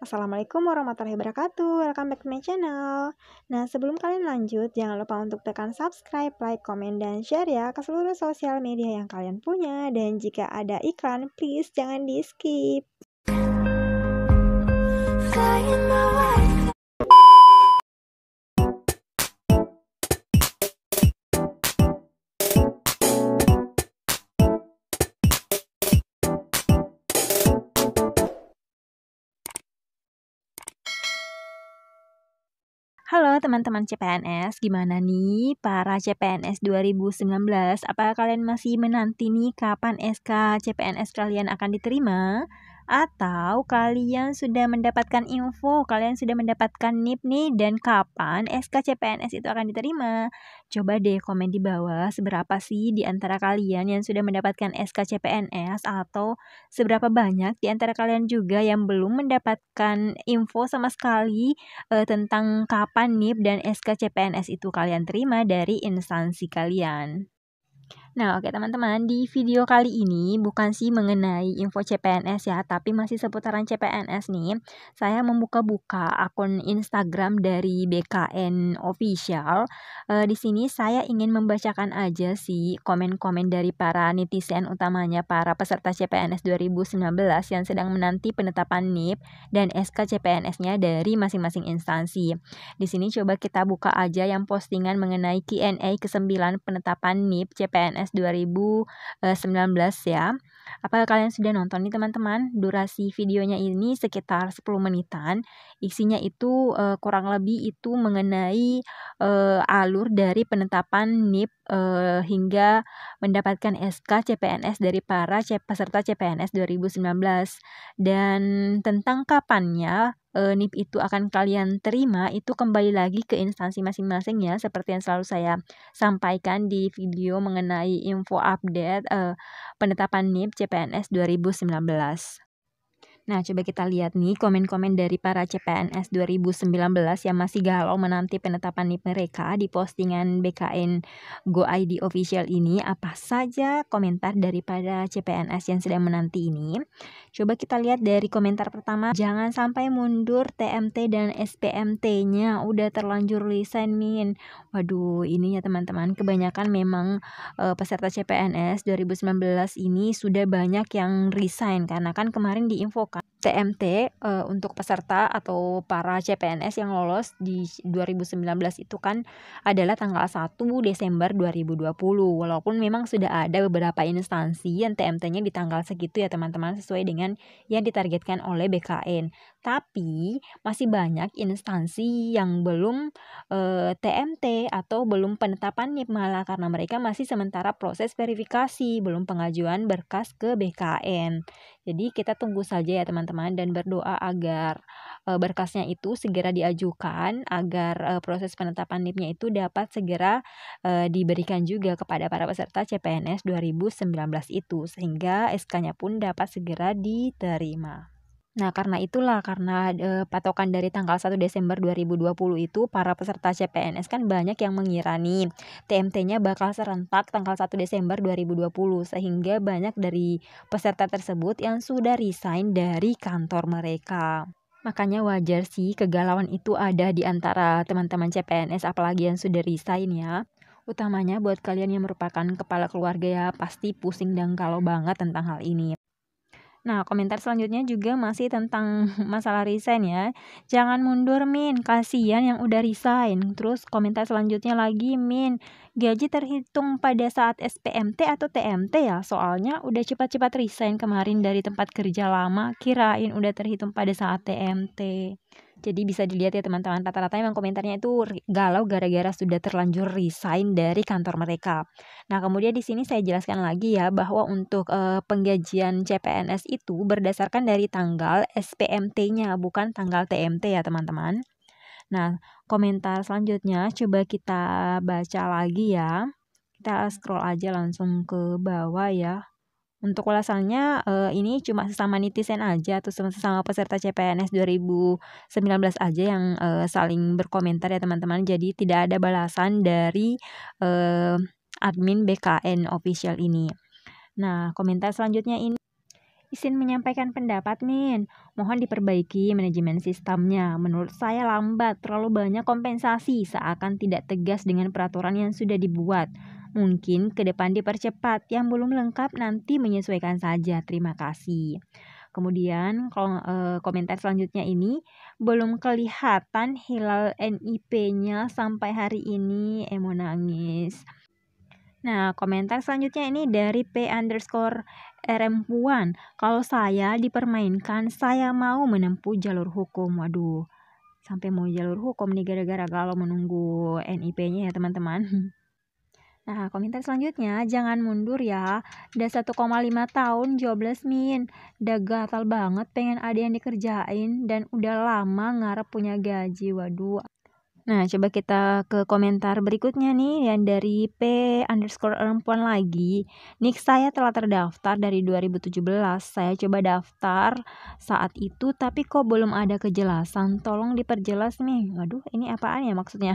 Assalamualaikum warahmatullahi wabarakatuh. Welcome back to my channel. Nah, sebelum kalian lanjut, jangan lupa untuk tekan subscribe, like, komen, dan share ya ke seluruh sosial media yang kalian punya. Dan jika ada iklan, please jangan di skip. Halo teman-teman CPNS, gimana nih para CPNS 2019? Apakah kalian masih menanti nih kapan SK CPNS kalian akan diterima? Atau kalian sudah mendapatkan info, kalian sudah mendapatkan NIP nih dan kapan SK CPNS itu akan diterima? Coba deh komen di bawah seberapa sih di antara kalian yang sudah mendapatkan SK CPNS atau seberapa banyak di antara kalian juga yang belum mendapatkan info sama sekali tentang kapan NIP dan SK CPNS itu kalian terima dari instansi kalian. Nah, oke teman-teman, di video kali ini bukan sih mengenai info CPNS ya, tapi masih seputaran CPNS nih. Saya membuka-buka akun Instagram dari BKN Official. Di sini saya ingin membacakan aja sih komen-komen dari para netizen, utamanya para peserta CPNS 2019 yang sedang menanti penetapan NIP dan SK CPNS-nya dari masing-masing instansi. Di sini coba kita buka aja yang postingan mengenai Q&A ke-9 penetapan NIP CPNS 2019 ya. Apakah kalian sudah nonton nih teman-teman? Durasi videonya ini sekitar 10 menitan. Isinya itu kurang lebih itu mengenai alur dari penetapan NIP hingga mendapatkan SK CPNS dari para peserta CPNS 2019. Dan tentang kapannya NIP itu akan kalian terima itu kembali lagi ke instansi masing-masing ya, seperti yang selalu saya sampaikan di video mengenai info update penetapan NIP CPNS 2019. Nah, coba kita lihat nih komen-komen dari para CPNS 2019 yang masih galau menanti penetapan NIP mereka di postingan BKN Go ID Official ini. Apa saja komentar daripada CPNS yang sedang menanti ini? Coba kita lihat dari komentar pertama. Jangan sampai mundur TMT dan SPMT-nya. Udah terlanjur resign, Min. Waduh, ini ya teman-teman. Kebanyakan memang peserta CPNS 2019 ini sudah banyak yang resign. Karena kan kemarin diinfokan TMT untuk peserta atau para CPNS yang lolos di 2019 itu kan adalah tanggal 1 Desember 2020. Walaupun memang sudah ada beberapa instansi yang TMT-nya di tanggal segitu ya teman-teman, sesuai dengan yang ditargetkan oleh BKN. Tapi masih banyak instansi yang belum TMT atau belum penetapan NIP malah karena mereka masih sementara proses verifikasi, belum pengajuan berkas ke BKN. Jadi kita tunggu saja ya teman-teman dan berdoa agar berkasnya itu segera diajukan agar proses penetapan NIP-nya itu dapat segera diberikan juga kepada para peserta CPNS 2019 itu sehingga SK-nya pun dapat segera diterima. Nah, karena patokan dari tanggal 1 Desember 2020 itu para peserta CPNS kan banyak yang mengira nih TMT-nya bakal serentak tanggal 1 Desember 2020 sehingga banyak dari peserta tersebut yang sudah resign dari kantor mereka. Makanya wajar sih kegalauan itu ada di antara teman-teman CPNS apalagi yang sudah resign ya. Utamanya buat kalian yang merupakan kepala keluarga ya pasti pusing dan galau banget tentang hal ini. Nah, komentar selanjutnya juga masih tentang masalah resign ya. Jangan mundur, Min. Kasihan yang udah resign. Terus komentar selanjutnya lagi, Min. Gaji terhitung pada saat SPMT atau TMT ya? Soalnya udah cepat-cepat resign kemarin dari tempat kerja lama. Kirain udah terhitung pada saat TMT. Jadi bisa dilihat ya teman-teman, rata-rata memang komentarnya itu galau gara-gara sudah terlanjur resign dari kantor mereka. Nah, kemudian di sini saya jelaskan lagi ya bahwa untuk penggajian CPNS itu berdasarkan dari tanggal SPMT-nya bukan tanggal TMT ya teman-teman. Nah, komentar selanjutnya coba kita baca lagi ya. Kita scroll aja langsung ke bawah ya. Untuk ulasannya ini cuma sesama netizen aja atau sesama peserta CPNS 2019 aja yang saling berkomentar ya teman-teman. Jadi tidak ada balasan dari admin BKN Official ini. Nah, komentar selanjutnya ini Izin menyampaikan pendapat, Min. Mohon diperbaiki manajemen sistemnya. Menurut saya lambat, terlalu banyak kompensasi, seakan tidak tegas dengan peraturan yang sudah dibuat. Mungkin ke depan dipercepat, yang belum lengkap nanti menyesuaikan saja. Terima kasih. Kemudian komentar selanjutnya ini, belum kelihatan hilal NIP-nya sampai hari ini, mau nangis. Nah, komentar selanjutnya ini dari P_RMpuan. Kalau saya dipermainkan, saya mau menempuh jalur hukum. Waduh, sampai mau jalur hukum nih gara-gara kalau menunggu NIP-nya ya teman-teman. Nah, komentar selanjutnya, jangan mundur ya. Udah 1,5 tahun jobless, Min. Udah gatal banget pengen ada yang dikerjain dan udah lama ngarep punya gaji. Waduh. Nah, coba kita ke komentar berikutnya nih yang dari P_perempuan lagi. Nik saya telah terdaftar dari 2017. Saya coba daftar saat itu tapi kok belum ada kejelasan. Tolong diperjelas nih. Waduh, ini apaan ya maksudnya?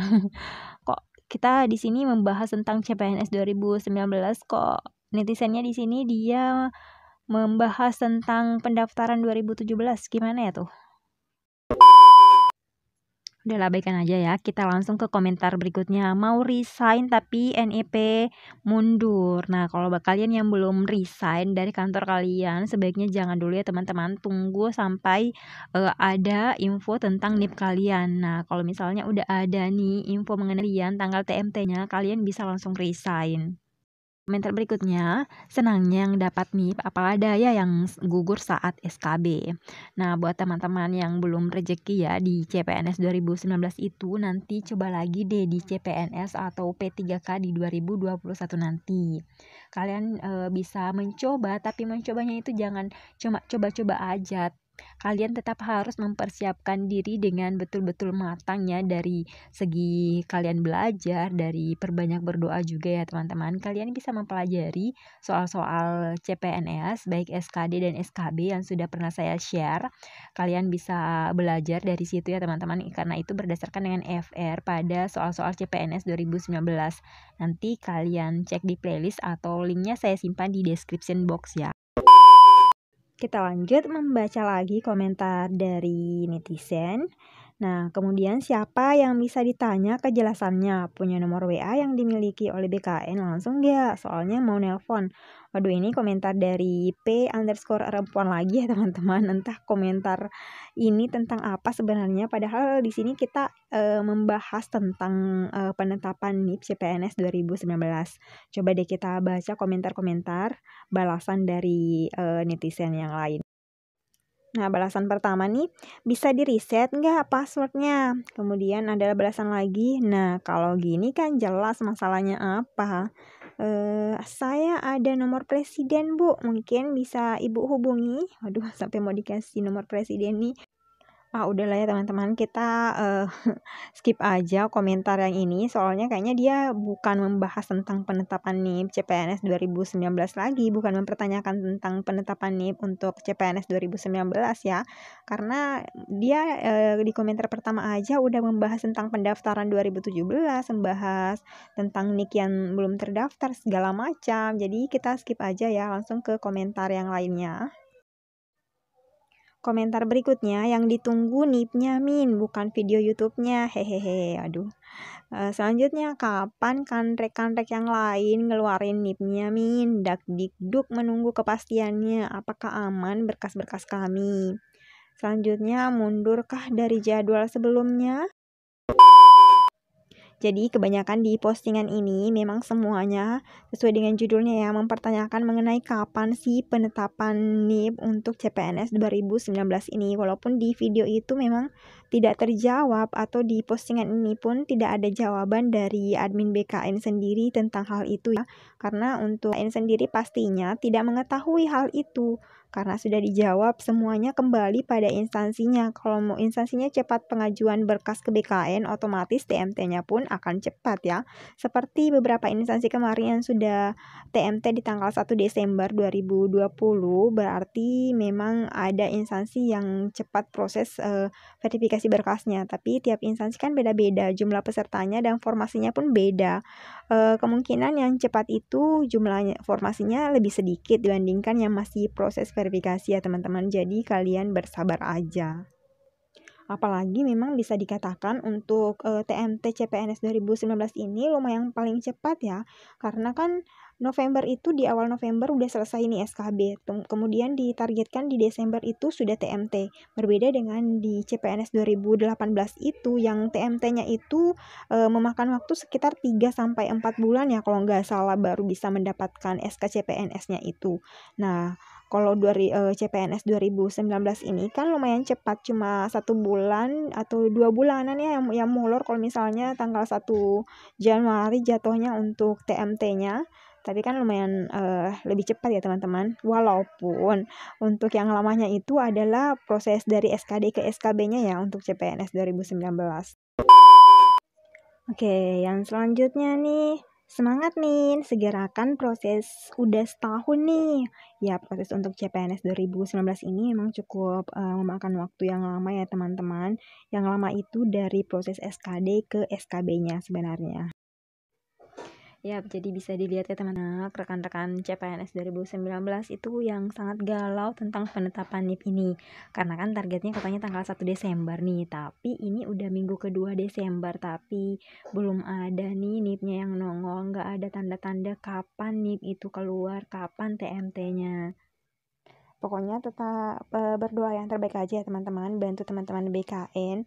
Kok kita di sini membahas tentang CPNS 2019 kok netizennya di sini dia membahas tentang pendaftaran 2017. Gimana ya tuh? Udah abaikan aja ya, kita langsung ke komentar berikutnya. Mau resign tapi NIP mundur. Nah, kalau kalian yang belum resign dari kantor kalian, sebaiknya jangan dulu ya teman-teman. Tunggu sampai ada info tentang NIP kalian. Nah, kalau misalnya udah ada nih info mengenai kalian, tanggal TMT-nya, kalian bisa langsung resign. Komentar berikutnya, senangnya yang dapat NIP, apalah daya yang gugur saat SKB. Nah, buat teman-teman yang belum rezeki ya di CPNS 2019 itu, nanti coba lagi deh di CPNS atau P3K di 2021 nanti. Kalian bisa mencoba, tapi mencobanya itu jangan cuma coba-coba aja. Kalian tetap harus mempersiapkan diri dengan betul-betul matang ya, dari segi kalian belajar, dari perbanyak berdoa juga ya teman-teman. Kalian bisa mempelajari soal-soal CPNS baik SKD dan SKB yang sudah pernah saya share. Kalian bisa belajar dari situ ya teman-teman, karena itu berdasarkan dengan FR pada soal-soal CPNS 2019. Nanti kalian cek di playlist atau linknya saya simpan di description box ya. Kita lanjut membaca lagi komentar dari netizen. Nah, kemudian siapa yang bisa ditanya kejelasannya? Punya nomor WA yang dimiliki oleh BKN langsung nggak? Soalnya mau nelpon. Waduh, ini komentar dari P_perempuan lagi ya teman-teman. Entah komentar ini tentang apa sebenarnya. Padahal di sini kita membahas tentang penetapan NIP CPNS 2019. Coba deh kita baca komentar-komentar balasan dari netizen yang lain. Nah, balasan pertama nih, bisa di-reset nggak passwordnya? Kemudian ada balasan lagi, nah kalau gini kan jelas masalahnya apa. Saya ada nomor presiden, Bu, mungkin bisa Ibu hubungi. Waduh, sampai mau dikasih nomor presiden nih. Udahlah ya teman-teman, kita skip aja komentar yang ini, soalnya kayaknya dia bukan membahas tentang penetapan NIP CPNS 2019 lagi, bukan mempertanyakan tentang penetapan NIP untuk CPNS 2019 ya. Karena dia di komentar pertama aja udah membahas tentang pendaftaran 2017, membahas tentang NIK yang belum terdaftar segala macam. Jadi kita skip aja ya, langsung ke komentar yang lainnya. Komentar berikutnya, yang ditunggu NIP-nya, Min, bukan video YouTube-nya. Hehehe, aduh. Selanjutnya, kapan kantrek-kantrek yang lain ngeluarin NIP-nya, Min? Dakdikduk menunggu kepastiannya. Apakah aman berkas-berkas kami? Selanjutnya, mundurkah dari jadwal sebelumnya? Jadi kebanyakan di postingan ini memang semuanya sesuai dengan judulnya ya, mempertanyakan mengenai kapan sih penetapan NIP untuk CPNS 2019 ini. Walaupun di video itu memang tidak terjawab atau di postingan ini pun tidak ada jawaban dari admin BKN sendiri tentang hal itu ya. Karena untuk BKN sendiri pastinya tidak mengetahui hal itu. Karena sudah dijawab semuanya kembali pada instansinya. Kalau mau instansinya cepat pengajuan berkas ke BKN, otomatis TMT-nya pun akan cepat ya. Seperti beberapa instansi kemarin yang sudah TMT di tanggal 1 Desember 2020, berarti memang ada instansi yang cepat proses verifikasi berkasnya. Tapi tiap instansi kan beda-beda, jumlah pesertanya dan formasinya pun beda. Kemungkinan yang cepat itu jumlahnya formasinya lebih sedikit dibandingkan yang masih proses verifikasi verifikasi ya teman-teman, jadi kalian bersabar aja. Apalagi memang bisa dikatakan untuk TMT CPNS 2019 ini lumayan paling cepat ya, karena kan November itu di awal November udah selesai nih SKB, kemudian ditargetkan di Desember itu sudah TMT. Berbeda dengan di CPNS 2018 itu yang TMT-nya itu memakan waktu sekitar 3-4 bulan ya kalau nggak salah baru bisa mendapatkan SK CPNS-nya itu. Nah, kalau CPNS 2019 ini kan lumayan cepat, cuma 1 bulan atau 2 bulanan ya yang molor kalau misalnya tanggal 1 Januari jatuhnya untuk TMT-nya. Tapi kan lumayan lebih cepat ya teman-teman. Walaupun untuk yang lamanya itu adalah proses dari SKD ke SKB-nya ya untuk CPNS 2019. Oke, yang selanjutnya nih, semangat nih, segerakan proses udah setahun nih. Ya, proses untuk CPNS 2019 ini memang cukup memakan waktu yang lama ya teman-teman. Yang lama itu dari proses SKD ke SKB-nya sebenarnya. Ya, jadi bisa dilihat ya teman-teman, rekan-rekan CPNS 2019 itu yang sangat galau tentang penetapan NIP ini. Karena kan targetnya katanya tanggal 1 Desember nih, tapi ini udah minggu kedua Desember, tapi belum ada nih NIP-nya yang nongol, nggak ada tanda-tanda kapan NIP itu keluar, kapan TMT-nya. Pokoknya tetap berdoa yang terbaik aja ya teman-teman, bantu teman-teman BKN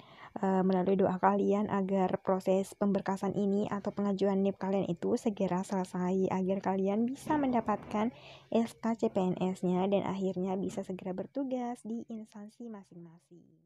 melalui doa kalian agar proses pemberkasan ini atau pengajuan NIP kalian itu segera selesai agar kalian bisa mendapatkan SK CPNS-nya dan akhirnya bisa segera bertugas di instansi masing-masing.